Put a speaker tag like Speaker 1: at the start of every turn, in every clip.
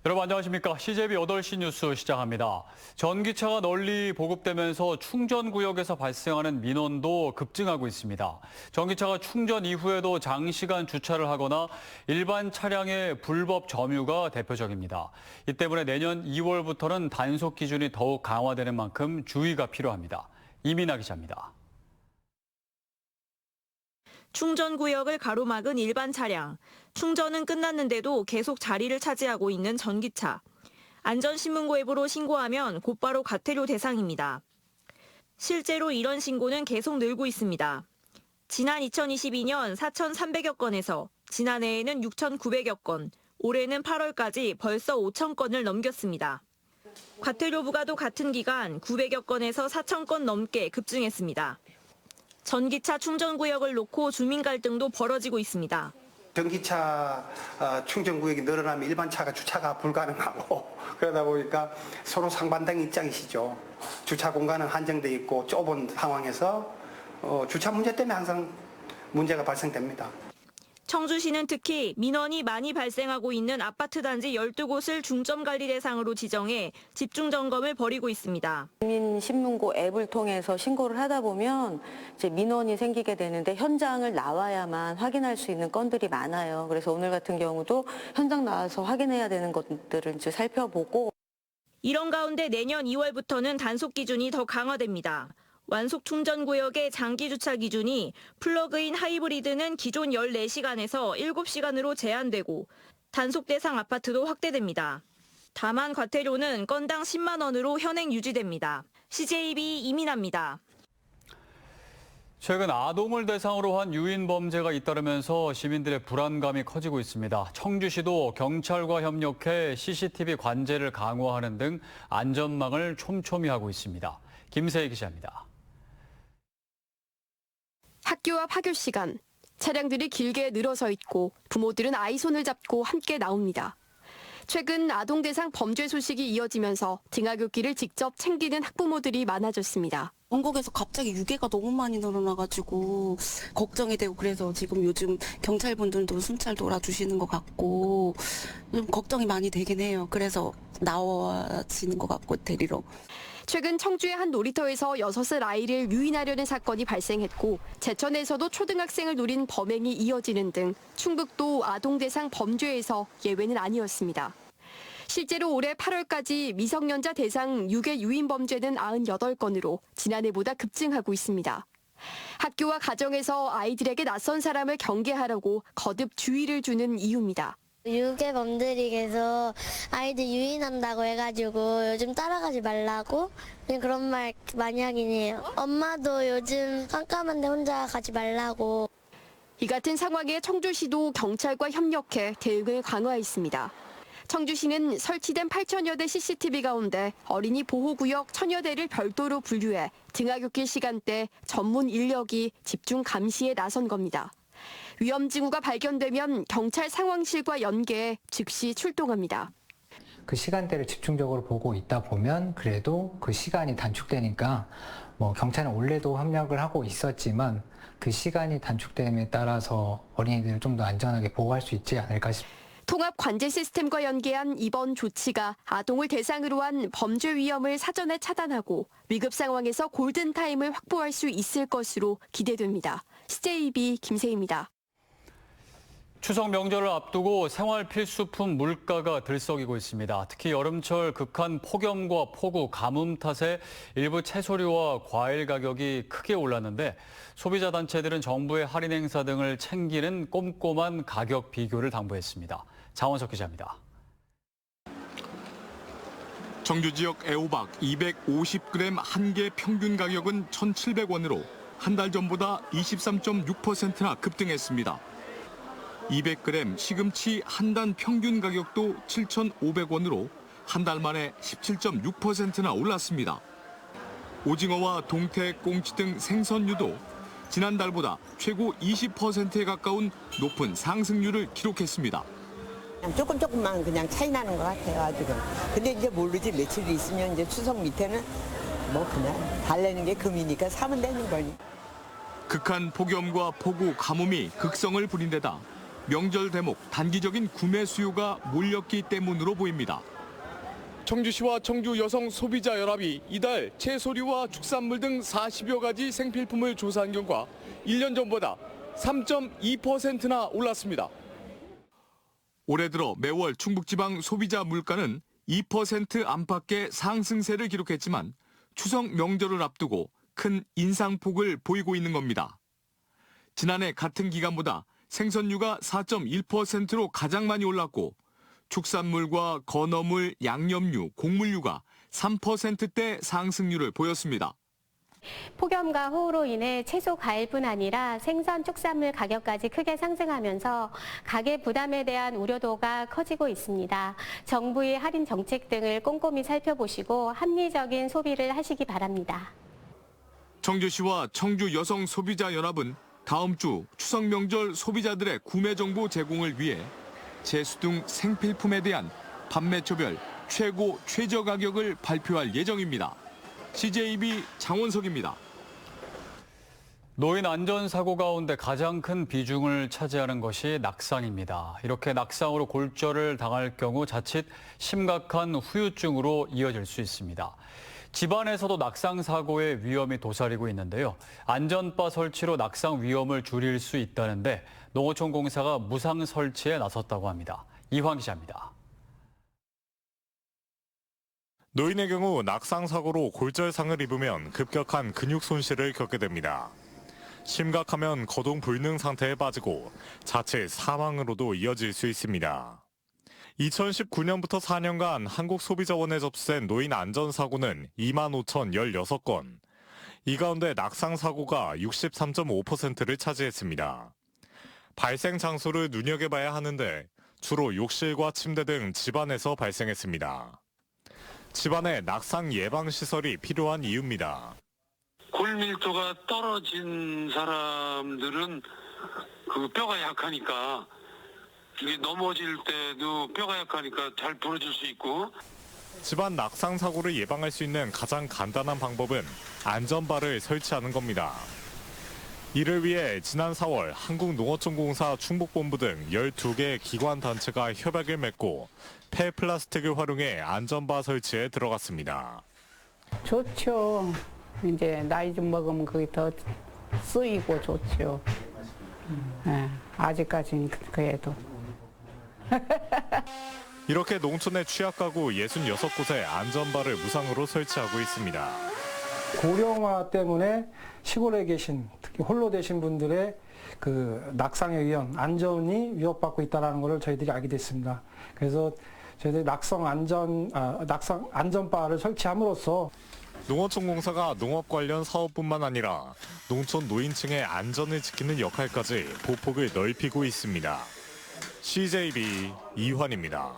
Speaker 1: 여러분 안녕하십니까? CJB 8시 뉴스 시작합니다. 전기차가 널리 보급되면서 충전구역에서 발생하는 민원도 급증하고 있습니다. 전기차가 충전 이후에도 장시간 주차를 하거나 일반 차량의 불법 점유가 대표적입니다. 이 때문에 내년 2월부터는 단속 기준이 더욱 강화되는 만큼 주의가 필요합니다. 이민아 기자입니다.
Speaker 2: 충전구역을 가로막은 일반 차량, 충전은 끝났는데도 계속 자리를 차지하고 있는 전기차. 안전신문고 앱으로 신고하면 곧바로 과태료 대상입니다. 실제로 이런 신고는 계속 늘고 있습니다. 지난 2022년 4,300여 건에서 지난해에는 6,900여 건, 올해는 8월까지 벌써 5,000건을 넘겼습니다. 과태료 부과도 같은 기간 900여 건에서 4,000건 넘게 급증했습니다. 전기차 충전구역을 놓고 주민 갈등도 벌어지고 있습니다.
Speaker 3: 전기차 충전구역이 늘어나면 일반 차가 주차가 불가능하고 그러다 보니까 서로 상반된 입장이시죠. 주차 공간은 한정돼 있고 좁은 상황에서 주차 문제 때문에 항상 문제가 발생됩니다.
Speaker 2: 청주시는 특히 민원이 많이 발생하고 있는 아파트 단지 12곳을 중점 관리 대상으로 지정해 집중 점검을 벌이고 있습니다.
Speaker 4: 주민신문고 앱을 통해서 신고를 하다 보면 이제 민원이 생기게 되는데 현장을 나와야만 확인할 수 있는 건들이 많아요. 그래서 오늘 같은 경우도 현장 나와서 확인해야 되는 것들을 이제 살펴보고.
Speaker 2: 이런 가운데 내년 2월부터는 단속 기준이 더 강화됩니다. 완속 충전구역의 장기 주차 기준이 플러그인 하이브리드는 기존 14시간에서 7시간으로 제한되고 단속 대상 아파트도 확대됩니다. 다만 과태료는 건당 10만 원으로 현행 유지됩니다. CJB 이민아입니다.
Speaker 1: 최근 아동을 대상으로 한 유인 범죄가 잇따르면서 시민들의 불안감이 커지고 있습니다. 청주시도 경찰과 협력해 CCTV 관제를 강화하는 등 안전망을 촘촘히 하고 있습니다. 김세희 기자입니다.
Speaker 5: 학교 앞 하교 시간, 차량들이 길게 늘어서 있고 부모들은 아이 손을 잡고 함께 나옵니다. 최근 아동 대상 범죄 소식이 이어지면서 등하굣길을 직접 챙기는 학부모들이 많아졌습니다.
Speaker 6: 원곡에서 갑자기 유괴가 너무 많이 늘어나가지고 걱정이 되고 그래서 지금 요즘 경찰분들도 순찰 돌아주시는 것 같고 좀 걱정이 많이 되긴 해요. 그래서 나와지는 것 같고 데리러.
Speaker 5: 최근 청주의 한 놀이터에서 6살 아이를 유인하려는 사건이 발생했고 제천에서도 초등학생을 노린 범행이 이어지는 등 충북도 아동 대상 범죄에서 예외는 아니었습니다. 실제로 올해 8월까지 미성년자 대상 유괴 유인 범죄는 98건으로 지난해보다 급증하고 있습니다. 학교와 가정에서 아이들에게 낯선 사람을 경계하라고 거듭 주의를 주는 이유입니다.
Speaker 7: 유괴범들이 계속 아이들 유인한다고 해가지고 요즘 따라가지 말라고 그런 말 많이 하긴 해요. 엄마도 요즘 깜깜한데 혼자 가지 말라고.
Speaker 5: 이 같은 상황에 청주시도 경찰과 협력해 대응을 강화했습니다. 청주시는 설치된 8,000여 대 CCTV 가운데 어린이 보호구역 1,000여 대를 별도로 분류해 등하굣길 시간대 전문 인력이 집중 감시에 나선 겁니다. 위험 징후가 발견되면 경찰 상황실과 연계해 즉시 출동합니다.
Speaker 8: 그 시간대를 집중적으로 보고 있다 보면 그래도 그 시간이 단축되니까 경찰은 원래도 협력을 하고 있었지만 그 시간이 단축됨에 따라서 어린이들을 좀 더 안전하게 보호할 수 있지 않을까 싶습니다.
Speaker 5: 통합 관제 시스템과 연계한 이번 조치가 아동을 대상으로 한 범죄 위험을 사전에 차단하고 위급 상황에서 골든타임을 확보할 수 있을 것으로 기대됩니다. CJB 김세희입니다.
Speaker 1: 추석 명절을 앞두고 생활 필수품 물가가 들썩이고 있습니다. 특히 여름철 극한 폭염과 폭우, 가뭄 탓에 일부 채소류와 과일 가격이 크게 올랐는데 소비자 단체들은 정부의 할인 행사 등을 챙기는 꼼꼼한 가격 비교를 당부했습니다. 장원석 기자입니다.
Speaker 9: 청주 지역 애호박 250g 한 개 평균 가격은 1,700원으로 한 달 전보다 23.6%나 급등했습니다. 200g 시금치 한 단 평균 가격도 7,500원으로 한 달 만에 17.6%나 올랐습니다. 오징어와 동태, 꽁치 등 생선류도 지난달보다 최고 20%에 가까운 높은 상승률을 기록했습니다.
Speaker 10: 조금만 그냥 차이 나는 것 같아요, 아직은. 근데 이제 모르지, 며칠 있으면 이제 추석 밑에는 그냥 달래는 게 금이니까 사면 되는 거니.
Speaker 9: 극한 폭염과 폭우, 가뭄이 극성을 부린 데다 명절 대목 단기적인 구매 수요가 몰렸기 때문으로 보입니다. 청주시와 청주 여성 소비자 연합이 이달 채소류와 축산물 등 40여 가지 생필품을 조사한 결과 1년 전보다 3.2%나 올랐습니다. 올해 들어 매월 충북지방 소비자 물가는 2% 안팎의 상승세를 기록했지만 추석 명절을 앞두고 큰 인상폭을 보이고 있는 겁니다. 지난해 같은 기간보다 생선류가 4.1%로 가장 많이 올랐고 축산물과 건어물, 양념류, 곡물류가 3%대 상승률을 보였습니다.
Speaker 11: 폭염과 호우로 인해 채소, 과일뿐 아니라 생선, 축산물 가격까지 크게 상승하면서 가계 부담에 대한 우려도가 커지고 있습니다. 정부의 할인 정책 등을 꼼꼼히 살펴보시고 합리적인 소비를 하시기 바랍니다.
Speaker 9: 청주시와 청주 여성 소비자 연합은 다음 주 추석 명절 소비자들의 구매 정보 제공을 위해 채소 등 생필품에 대한 판매처별 최고 최저 가격을 발표할 예정입니다. CJB 장원석입니다.
Speaker 1: 노인 안전사고 가운데 가장 큰 비중을 차지하는 것이 낙상입니다. 이렇게 낙상으로 골절을 당할 경우 자칫 심각한 후유증으로 이어질 수 있습니다. 집안에서도 낙상 사고의 위험이 도사리고 있는데요. 안전바 설치로 낙상 위험을 줄일 수 있다는데 농어촌 공사가 무상 설치에 나섰다고 합니다. 이황 기자입니다.
Speaker 12: 노인의 경우 낙상 사고로 골절상을 입으면 급격한 근육 손실을 겪게 됩니다. 심각하면 거동 불능 상태에 빠지고 자칫 사망으로도 이어질 수 있습니다. 2019년부터 4년간 한국소비자원에 접수된 노인 안전사고는 25,016건. 이 가운데 낙상 사고가 63.5%를 차지했습니다. 발생 장소를 눈여겨봐야 하는데 주로 욕실과 침대 등 집안에서 발생했습니다. 집안에 낙상 예방 시설이 필요한 이유입니다.
Speaker 13: 골 밀도가 떨어진 사람들은 그 뼈가 약하니까 이게 넘어질 때도 뼈가 약하니까 잘 부러질 수 있고.
Speaker 12: 집안 낙상 사고를 예방할 수 있는 가장 간단한 방법은 안전바를 설치하는 겁니다. 이를 위해 지난 4월 한국농어촌공사 충북본부 등 12개 기관단체가 협약을 맺고 폐플라스틱을 활용해 안전바 설치에 들어갔습니다.
Speaker 14: 좋죠. 이제 나이 좀 먹으면 그게 더 쓰이고 좋죠. 네, 아직까지는 그래도.
Speaker 12: 이렇게 농촌의 취약가구 66곳에 안전바를 무상으로 설치하고 있습니다.
Speaker 15: 고령화 때문에 시골에 계신 특히 홀로 되신 분들의 그 낙상의 위험, 안전이 위협받고 있다는 것을 저희들이 알게 됐습니다. 그래서 저희들이 낙상 안전바를 설치함으로써
Speaker 12: 농어촌공사가 농업 관련 사업뿐만 아니라 농촌 노인층의 안전을 지키는 역할까지 보폭을 넓히고 있습니다. CJB 이환입니다.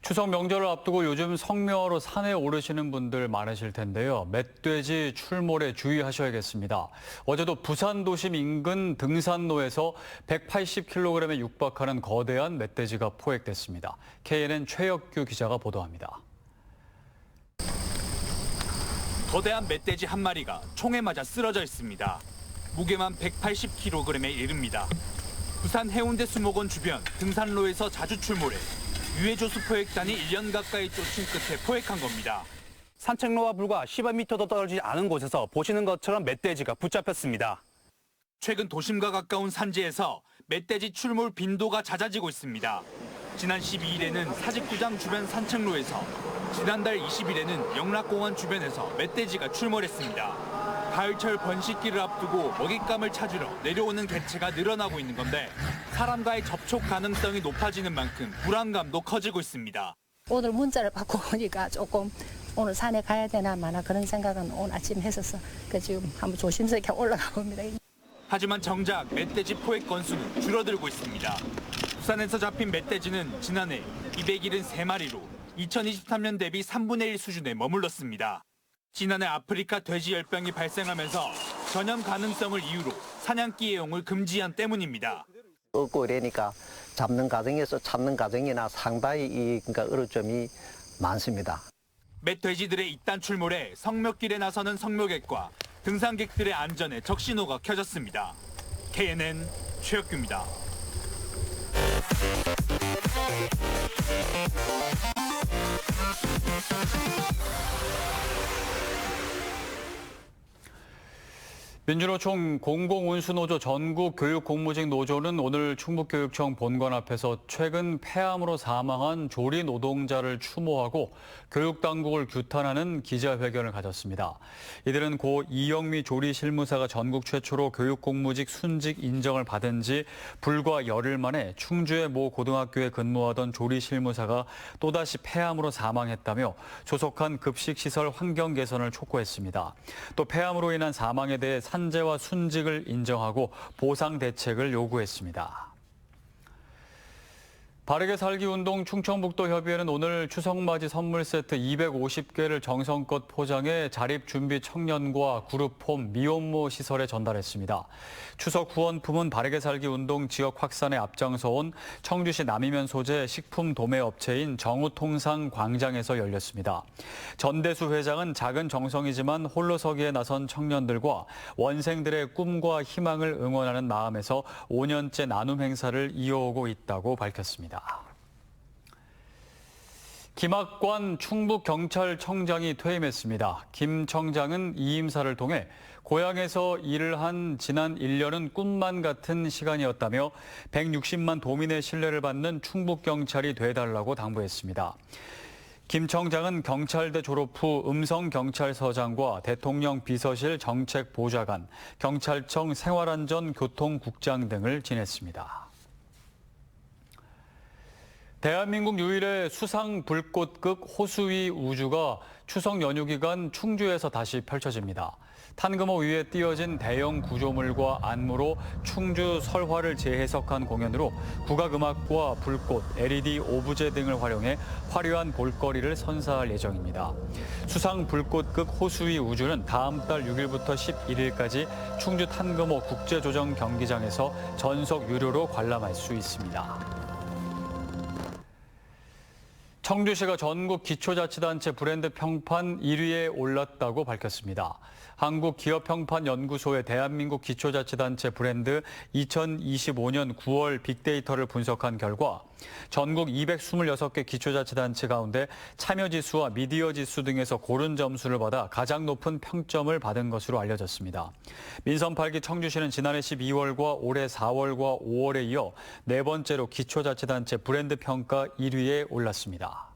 Speaker 1: 추석 명절을 앞두고 요즘 성묘하러 산에 오르시는 분들 많으실 텐데요. 멧돼지 출몰에 주의하셔야겠습니다. 어제도 부산 도심 인근 등산로에서 180kg에 육박하는 거대한 멧돼지가 포획됐습니다. KNN 최혁규 기자가 보도합니다.
Speaker 16: 거대한 멧돼지 한 마리가 총에 맞아 쓰러져 있습니다. 무게만 180kg에 이릅니다. 부산 해운대 수목원 주변 등산로에서 자주 출몰해 유해조수 포획단이 1년 가까이 쫓은 끝에 포획한 겁니다.
Speaker 17: 산책로와 불과 10여 미터도 떨어지지 않은 곳에서 보시는 것처럼 멧돼지가 붙잡혔습니다.
Speaker 16: 최근 도심과 가까운 산지에서 멧돼지 출몰 빈도가 잦아지고 있습니다. 지난 12일에는 사직구장 주변 산책로에서, 지난달 20일에는 영락공원 주변에서 멧돼지가 출몰했습니다. 가을철 번식기를 앞두고 먹잇감을 찾으러 내려오는 개체가 늘어나고 있는 건데 사람과의 접촉 가능성이 높아지는 만큼 불안감도 커지고 있습니다.
Speaker 18: 오늘 문자를 받고 보니까 조금 오늘 산에 가야 되나 마나 그런 생각은 오늘 아침에 했었어. 그래서 지금 한번 조심스럽게 올라가 봅니다.
Speaker 16: 하지만 정작 멧돼지 포획 건수는 줄어들고 있습니다. 부산에서 잡힌 멧돼지는 지난해 273마리로 2023년 대비 3분의 1 수준에 머물렀습니다. 지난해 아프리카 돼지열병이 발생하면서 전염 가능성을 이유로 사냥기 애용을 금지한 때문입니다.
Speaker 19: 얻고 이러니까 잡는 과정에서 찾는 과정이나 상당히 그러니까 어려움이 많습니다.
Speaker 16: 멧돼지들의 잇단 출몰에 성묘길에 나서는 성묘객과 등산객들의 안전에 적신호가 켜졌습니다. KNN 최혁규입니다.
Speaker 1: 민주노총 공공운수노조 전국교육공무직 노조는 오늘 충북교육청 본관 앞에서 최근 폐암으로 사망한 조리 노동자를 추모하고 교육당국을 규탄하는 기자회견을 가졌습니다. 이들은 고 이영미 조리실무사가 전국 최초로 교육공무직 순직 인정을 받은 지 불과 열흘 만에 충주의 모 고등학교에 근무하던 조리실무사가 또다시 폐암으로 사망했다며 조속한 급식시설 환경 개선을 촉구했습니다. 또 폐암으로 인한 사망에 대해 산재와 순직을 인정하고 보상 대책을 요구했습니다. 바르게 살기 운동 충청북도 협의회는 오늘 추석맞이 선물 세트 250개를 정성껏 포장해 자립준비 청년과 그룹홈, 미혼모 시설에 전달했습니다. 추석 후원품은 바르게 살기 운동 지역 확산에 앞장서온 청주시 남이면 소재 식품 도매 업체인 정우통상 광장에서 열렸습니다. 전대수 회장은 작은 정성이지만 홀로 서기에 나선 청년들과 원생들의 꿈과 희망을 응원하는 마음에서 5년째 나눔 행사를 이어오고 있다고 밝혔습니다. 김학관 충북경찰청장이 퇴임했습니다. 김 청장은 이임사를 통해 고향에서 일을 한 지난 1년은 꿈만 같은 시간이었다며 160만 도민의 신뢰를 받는 충북경찰이 돼달라고 당부했습니다. 김 청장은 경찰대 졸업 후 음성경찰서장과 대통령 비서실 정책보좌관, 경찰청 생활안전교통국장 등을 지냈습니다. 대한민국 유일의 수상 불꽃급 호수위 우주가 추석 연휴 기간 충주에서 다시 펼쳐집니다. 탄금호 위에 띄어진 대형 구조물과 안무로 충주 설화를 재해석한 공연으로 국악음악과 불꽃, LED 오브제 등을 활용해 화려한 볼거리를 선사할 예정입니다. 수상 불꽃급 호수위 우주는 다음 달 6일부터 11일까지 충주 탄금호 국제조정 경기장에서 전석 유료로 관람할 수 있습니다. 청주시가 전국 기초자치단체 브랜드 평판 1위에 올랐다고 밝혔습니다. 한국기업평판연구소의 대한민국 기초자치단체 브랜드 2025년 9월 빅데이터를 분석한 결과 전국 226개 기초자치단체 가운데 참여지수와 미디어지수 등에서 고른 점수를 받아 가장 높은 평점을 받은 것으로 알려졌습니다. 민선 8기 청주시는 지난해 12월과 올해 4월과 5월에 이어 네 번째로 기초자치단체 브랜드 평가 1위에 올랐습니다.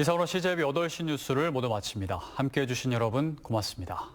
Speaker 1: 이상으로 CJB 8시 뉴스를 모두 마칩니다. 함께해 주신 여러분 고맙습니다.